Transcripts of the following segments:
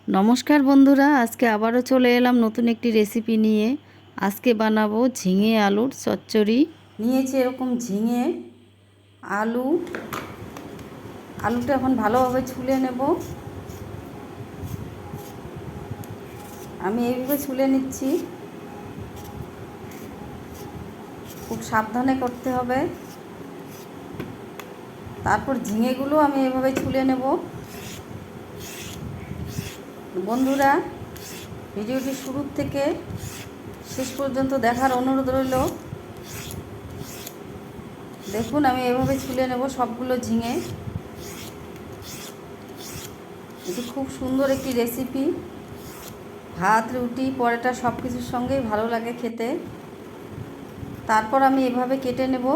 নমস্কার বন্ধুরা, আজকে আবারও চলে এলাম নতুন একটি রেসিপি নিয়ে। আজকে বানাবো ঝিঙে আলুর চচ্চড়ি। নিয়েছি এরকম ঝিঙে আলুটা এখন ভালোভাবে ছুলে নেব। আমি এইভাবে ছুলে নিচ্ছি, খুব সাবধানে করতে হবে। তারপর ঝিঙেগুলো আমি এভাবে ছুলে নেব। বন্ধুরা, ভিডিওটি শুরুর থেকে শেষ পর্যন্ত দেখার অনুরোধ রইল। দেখুন, আমি এভাবে ছুলে নেব সবগুলো ঝিঙে। এটি খুব সুন্দর একটি রেসিপি, ভাত, রুটি, পরোটা সব কিছুর সঙ্গেই ভালো লাগে খেতে। তারপর আমি এভাবে কেটে নেব।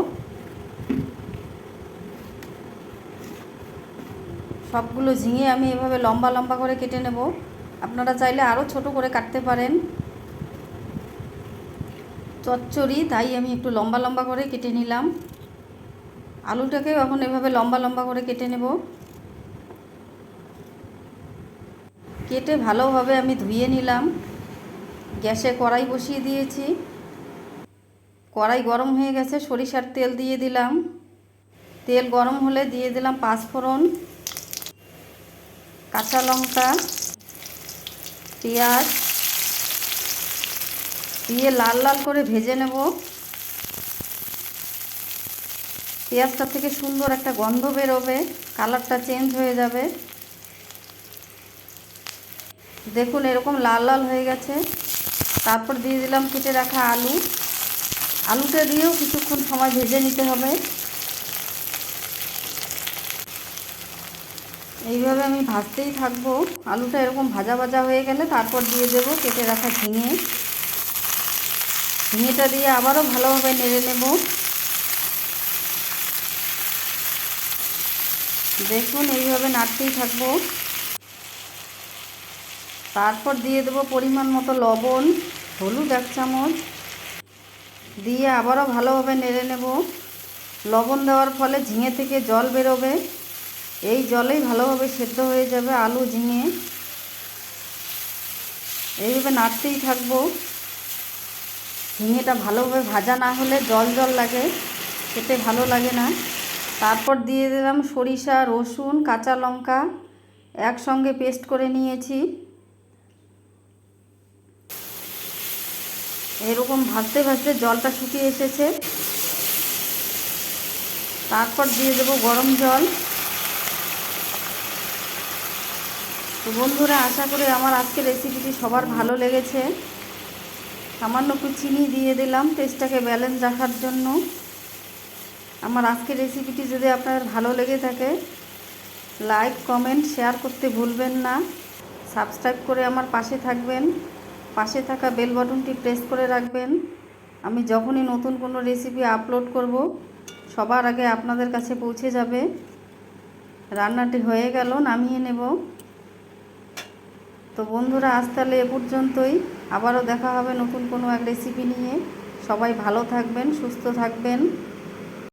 সবগুলো ঝিঙে আমি এভাবে লম্বা লম্বা করে কেটে নেব। আপনারা চাইলে আরও ছোট করে কাটতে পারেন। চচ্চড়ি তাই আমি একটু লম্বা লম্বা করে কেটে নিলাম। আলুটাকেও এখন এভাবে লম্বা লম্বা করে কেটে নেব। কেটে ভালোভাবে আমি ধুয়ে নিলাম। গ্যাসে কড়াই বসিয়ে দিয়েছি। কড়াই গরম হয়ে গেছে, সরিষার তেল দিয়ে দিলাম। তেল গরম হলে দিয়ে দিলাম পাঁচফোড়ন, কাঁচা লঙ্কা, পেঁয়াজ দিয়ে লাল লাল করে ভেজে নেব। পেঁয়াজটা থেকে সুন্দর একটা গন্ধ বেরোবে, কালারটা চেঞ্জ হয়ে যাবে। দেখুন, এরকম লাল লাল হয়ে গেছে। তারপর দিয়ে দিলাম কেটে রাখা আলুটা দিয়েও কিছুক্ষণ সময় ভেজে নিতে হবে। এইভাবে আমি ভাজতেই থাকবো। আলুটা এরকম ভাজা ভাজা হয়ে গেলে তারপর দিয়ে দেব কেটে রাখা ঝিঙেটা দিয়ে আবারও ভালোভাবে নেড়ে নেব। দেখুন, এইভাবে নাড়তেই থাকবো। তারপর দিয়ে দেব পরিমাণ মতো লবণ, হলুদ 1 চামচ দিয়ে আবারও ভালোভাবে নেড়ে নেব। লবণ দেওয়ার ফলে ঝিঙে থেকে জল বেরোবে। এই জলেই ভালোভাবে সেদ্ধ হয়ে যাবে আলু, ঝিঙে। এইভাবে নাড়তেই থাকবো। ঝিঙেটা ভালোভাবে ভাজা না হলে জল জল লাগে, খেতে ভালো লাগে না। তারপর দিয়ে দিলাম সরিষা, রসুন, কাঁচা লঙ্কা একসঙ্গে পেস্ট করে নিয়েছি। এরকম ভাজতে ভাজতে জলটা শুকিয়ে এসেছে। তারপর দিয়ে দেব গরম জল। তো বন্ধুরা, আশা করি আমার আজকের রেসিপিটি সবার ভালো লেগেছে। সামান্য একটু চিনি দিয়ে দিলাম টেস্টটাকে ব্যালেন্স রাখার জন্য। আমার আজকের রেসিপিটি যদি আপনাদের ভালো লেগে থাকে, লাইক, কমেন্ট, শেয়ার করতে ভুলবেন না। সাবস্ক্রাইব করে আমার পাশে থাকবেন। পাশে থাকা বেল বাটনটি প্রেস করে রাখবেন। আমি যখনই নতুন কোনো রেসিপি আপলোড করব, সবার আগে আপনাদের কাছে পৌঁছে যাবে। রান্নাটি হয়ে গেল, নামিয়ে নেব। তো বন্ধুরা, আজ তাহলে এ পর্যন্তই। আবারও দেখা হবে নতুন কোনো এক রেসিপি নিয়ে। সবাই ভালো থাকবেন, সুস্থ থাকবেন।